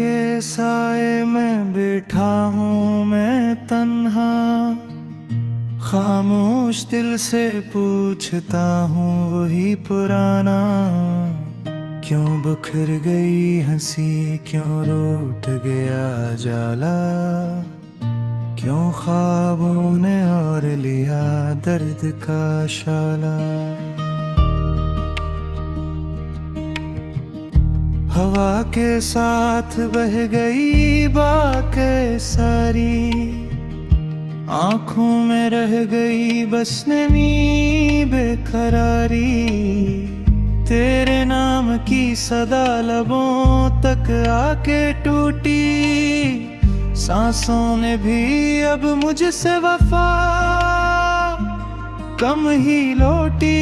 के साए में बैठा हूँ मैं तन्हा, खामोश दिल से पूछता हूँ वही पुराना। क्यों बिखर गई हंसी, क्यों रूठ गया जाला, क्यों ख्वाबों ने और लिया दर्द का शाला। हवा के साथ बह गई बातें सारी, आंखों में रह गई बस नमी बेकरारी। तेरे नाम की सदा लबों तक आके टूटी, सांसों ने भी अब मुझसे वफा कम ही लौटी।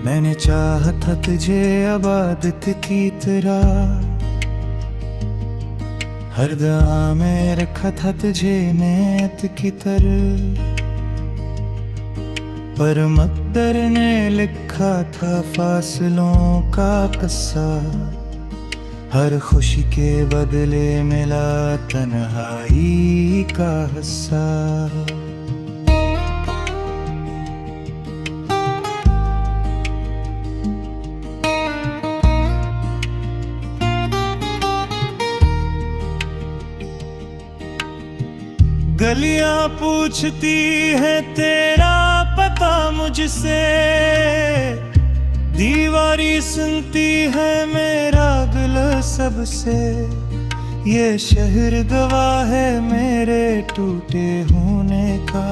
मैंने चाहा था तुझे आबादत की तरह, हर दुआ में रखा था तुझे नेत की तरह, पर मक़दर ने लिखा था फासलों का किस्सा। हर खुशी के बदले मिला तन्हाई का हिस्सा। गलियां पूछती है तेरा पता मुझसे, दीवारी सुनती है मेरा दिल सबसे। ये शहर गवाह है मेरे टूटे होने का,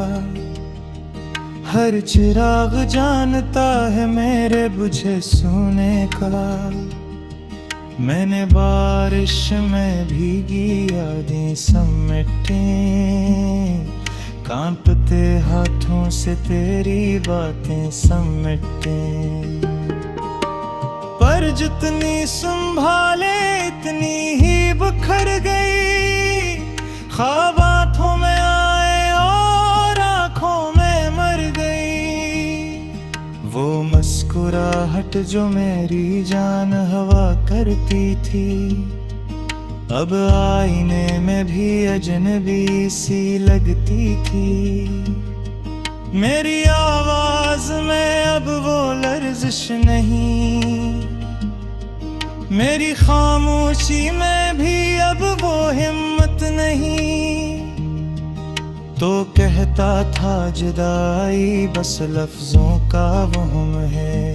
हर चिराग जानता है मेरे बुझे सोने का। मैंने बारिश में भीगी यादें समेटे, कांपते हाथों से तेरी बातें समेटे। पर जितनी संभाले इतनी ही बिखर गई, ख्वाब हाथों में आए और आंखों में मर गई। वो मुस्कुराहट जो मेरी जान हवा करती थी, अब आईने में भी अजनबी सी लगती थी। मेरी आवाज में अब वो लर्जिश नहीं, मेरी खामोशी में भी अब वो हिम्मत नहीं। तो कहता था जुदाई बस लफ्जों का वहम है,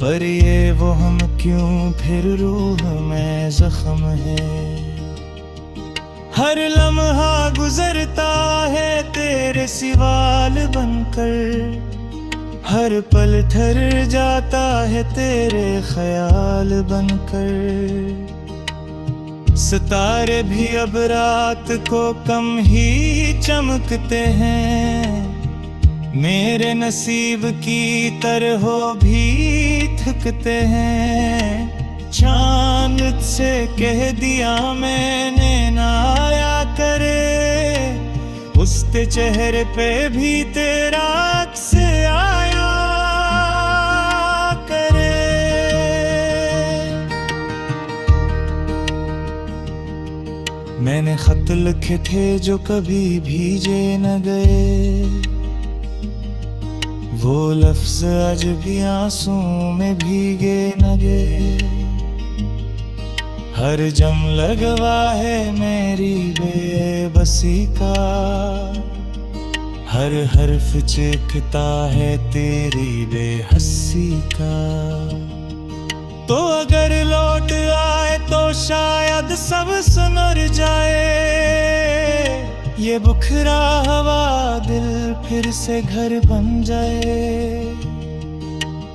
पर ये वहम क्यों फिर रूह में जख्म है। हर लम्हा गुजरता है तेरे सिवाल बनकर, हर पल ठहर जाता है तेरे ख्याल बनकर। सितारे भी अब रात को कम ही चमकते हैं, मेरे नसीब की तरह भी थकते हैं। चांद से कह दिया मैंने ना आया करे, उसके चेहरे पे भी तेरा अक्स आया करे। मैंने खत लिखे थे जो कभी भीजे न गए, वो लफ्ज आज भी आंसू में भीगे न गए। हर जम लगवा है मेरी बेबसी का, हर हर्फ चीखता है तेरी बेहसी का। तो अगर लौट आए तो शायद सब सुधर जाए, ये बुखरा हवा दिल फिर से घर बन जाए।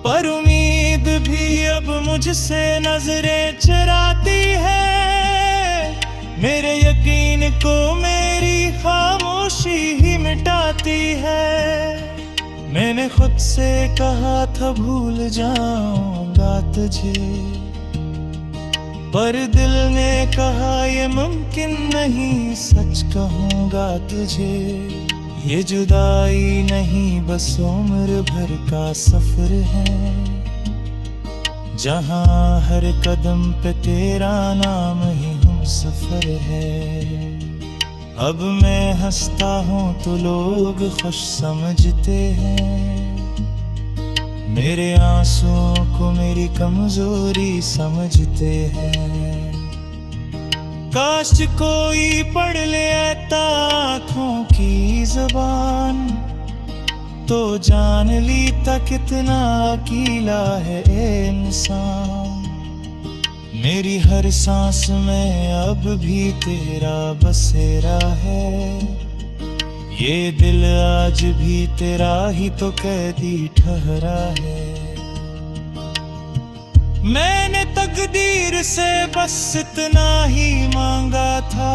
पर उम्मीद भी अब मुझसे नजरें चुराती है, मेरे यकीन को मेरी खामोशी ही मिटाती है। मैंने खुद से कहा था भूल जाऊंगा तुझे, पर दिल ने कहा ये मुमकिन नहीं, सच कहूंगा तुझे। ये जुदाई नहीं बस उम्र भर का सफर है, जहाँ हर कदम पे तेरा नाम ही हमसफर है। अब मैं हंसता हूँ तो लोग खुश समझते हैं, मेरे आंसुओं को मेरी कमजोरी समझते हैं। काश कोई पढ़ ले आँखों की ज़बान, तो जान लीता कितना अकेला है इंसान। मेरी हर सांस में अब भी तेरा बसेरा है, ये दिल आज भी तेरा ही तो कैदी ठहरा है। मैंने तकदीर से बस इतना ही मांगा था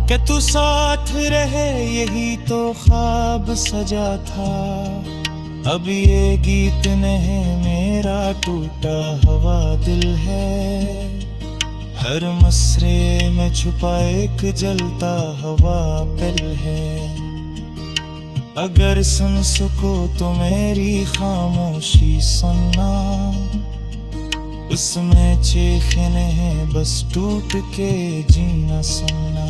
कि तू साथ रहे, यही तो ख्वाब सजा था। अब ये गीत नहीं मेरा टूटा हुआ दिल है, हर मसरे में छुपा एक जलता हुआ दिल है। अगर सुन सको तो मेरी खामोशी सुनना, उसमें चीखें नहीं बस टूट के जीना सुनना।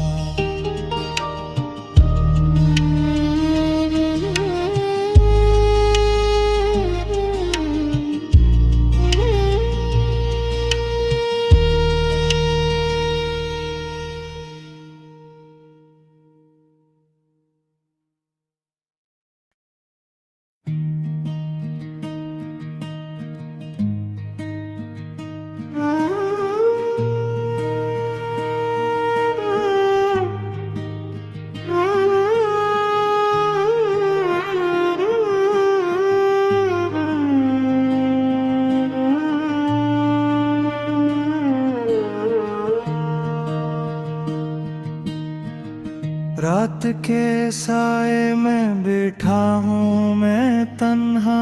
रात के साए में बैठा हूँ मैं तन्हा,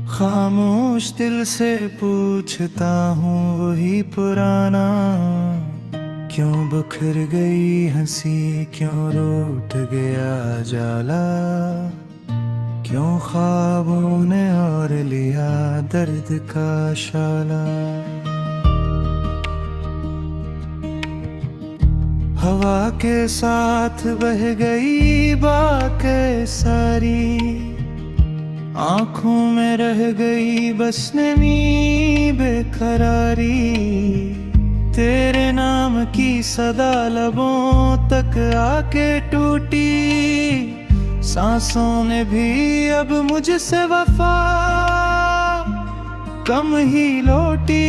खामोश दिल से पूछता हूँ वही पुराना। क्यों बिखर गई हंसी, क्यों रूठ गया जाला, क्यों ख्वाबों ने और लिया दर्द का शाला। हवा के साथ बह गई बातें सारी, आंखों में रह गई बस नमी बेकरारी। तेरे नाम की सदा लबों तक आके टूटी, सांसों ने भी अब मुझसे वफा कम ही लौटी।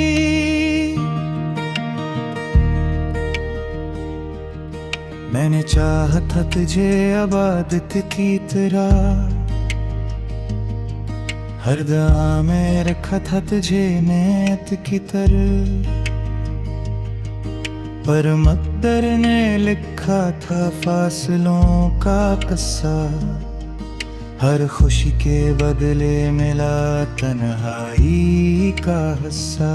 मैंने चाहा था तुझे अब आदत की तरह, हर दुआ में रखा था तुझे नेत की तरह, पर मक़दर ने लिखा था फासलों का किस्सा। हर खुशी के बदले मिला तन्हाई का हिस्सा।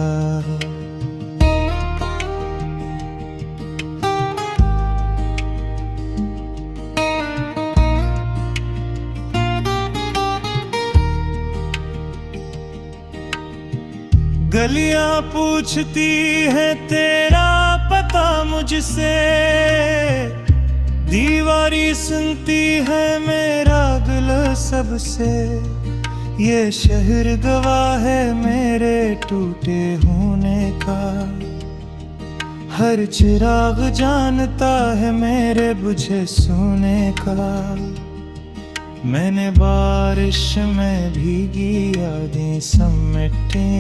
गलियां पूछती है तेरा पता मुझसे, दीवारी सुनती है मेरा दिल सबसे। ये शहर गवाह है मेरे टूटे होने का, हर चिराग जानता है मेरे बुझे सोने का। मैंने बारिश में भीगी यादें समेटे,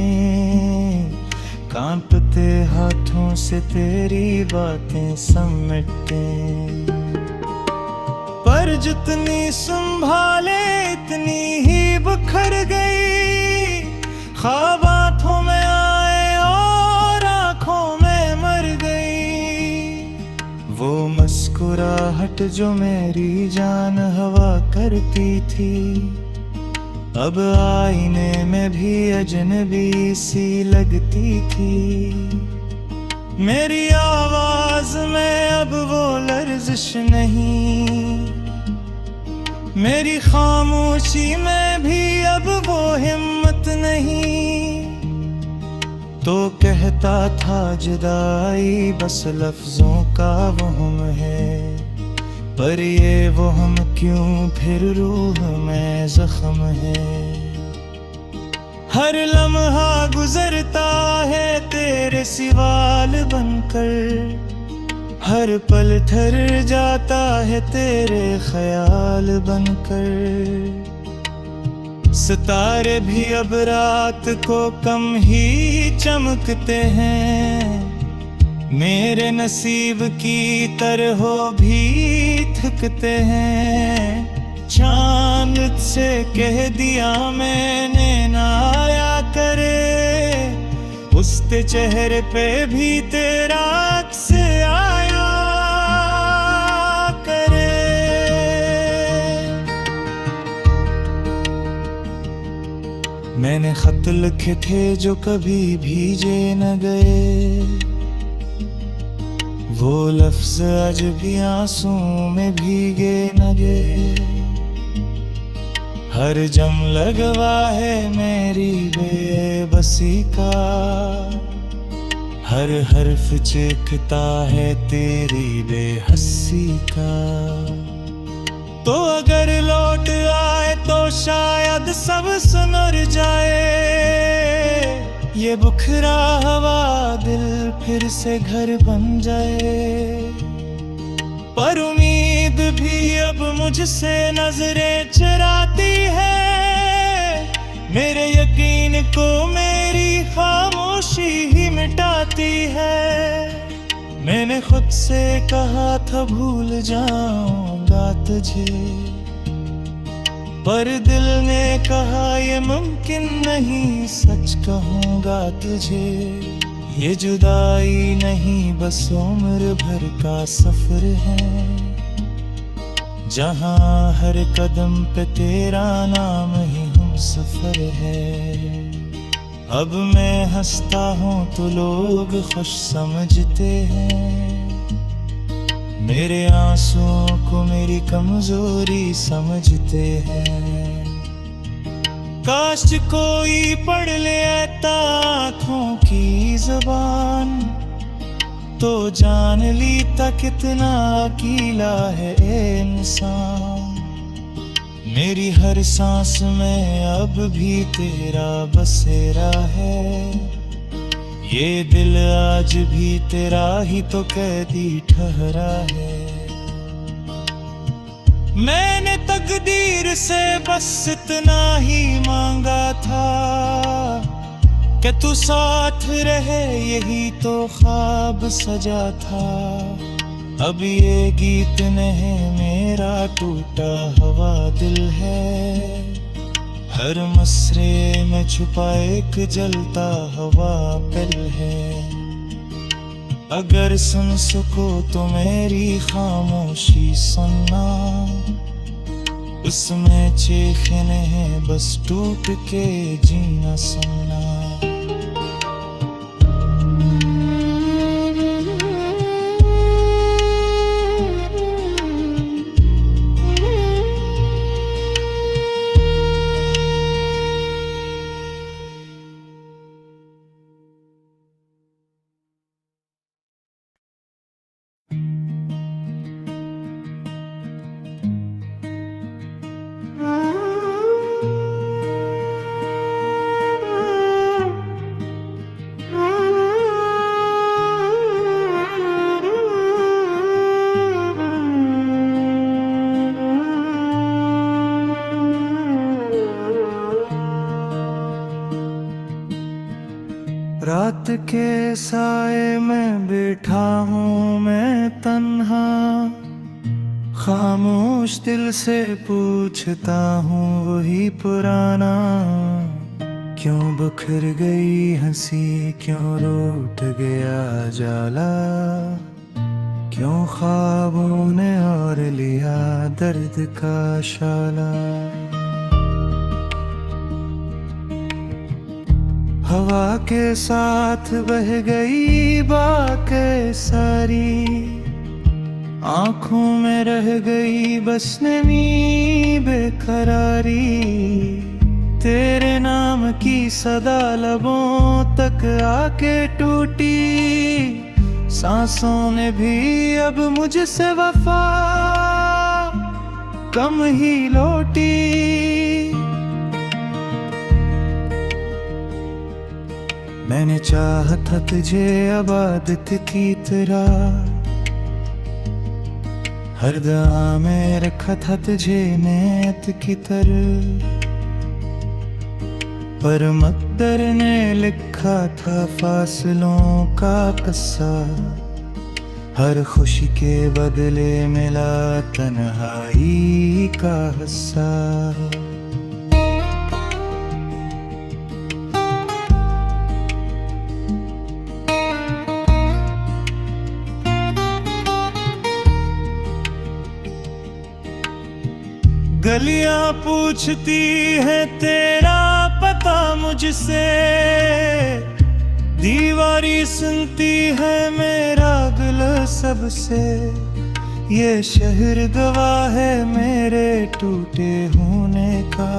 कांपते हाथों से तेरी बातें समेटे। पर जितनी संभाले इतनी ही बिखर गई, ख्वाब आंखों में आए और आंखों में मर गई। वो मुस्कुराहट जो मेरी जान हवा करती थी, अब आईने में भी अजनबी सी लगती थी। मेरी आवाज में अब वो लर्जिश नहीं, मेरी खामोशी में भी अब वो हिम्मत नहीं। तो कहता था जुदाई बस लफ्जों का वहम है, पर ये वहम क्यों फिर रूह में जख्म है। हर लम्हा गुजरता है तेरे सिवाल बनकर, हर पल ठहर जाता है तेरे ख्याल बनकर। सितारे भी अब रात को कम ही चमकते हैं, मेरे नसीब की तरह भी थकते हैं। चांद से कह दिया मैंने ना आया करे, उसके चेहरे पे भी तेरा अक्स आया करे। मैंने खत लिखे थे जो कभी भीजे न गए, वो लफ्ज आज भी आंसू में भीगे न गए। हर जम लगवा है मेरी बेबसी का, हर हर्फ चीखता है तेरी बेहसी का। तो अगर लौट आए तो शायद सब सुनर जाए, ये बुखरा हवा दिल फिर से घर बन जाए। पर उम्मीद भी अब मुझसे नजरें चुराती है, मेरे यकीन को मेरी खामोशी ही मिटाती है। मैंने खुद से कहा था भूल जाऊंगा तुझे, पर दिल ने कहा ये मुमकिन नहीं, सच कहूंगा तुझे। ये जुदाई नहीं बस उम्र भर का सफर है, जहां हर कदम पे तेरा नाम ही हमसफर है। अब मैं हंसता हूँ तो लोग खुश समझते हैं, मेरे आंसुओं को मेरी कमजोरी समझते हैं। काश कोई पढ़ ले आँखों की ज़बान, तो जान लीता कितना अकेला है इंसान। मेरी हर सांस में अब भी तेरा बसेरा है, ये दिल आज भी तेरा ही तो कैदी ठहरा है। मैंने तकदीर से बस इतना ही मांगा था कि तू साथ रहे, यही तो ख्वाब सजा था। अब ये गीत नहीं मेरा टूटा हुआ दिल है, हर मसरे में छुपा एक जलता हुआ पिल है। अगर सुन सको तो मेरी खामोशी सुनना, उसमें चीखें नहीं बस टूट के जीना सुनना। रात के साए में बैठा हूँ मैं तन्हा, खामोश दिल से पूछता हूँ वही पुराना। क्यों बिखर गई हंसी, क्यों रूठ गया जाला, क्यों ख्वाबों ने और लिया दर्द का शाला। हवा के साथ बह गई बातें सारी, आंखों में रह गई बस नमी बेकरारी। तेरे नाम की सदा लबों तक आके टूटी, सांसों ने भी अब मुझसे वफा कम ही लौटी। मैंने चाहा था तुझे अब आदत की तरह, हर दुआ में रखा था तुझे नेत की तरह, पर मक़दर ने लिखा था फासलों का किस्सा। हर खुशी के बदले मिला तन्हाई का हिस्सा। गलियां पूछती हैं तेरा पता मुझसे, दीवारी सुनती है मेरा गिला सबसे। ये शहर गवाह है मेरे टूटे होने का।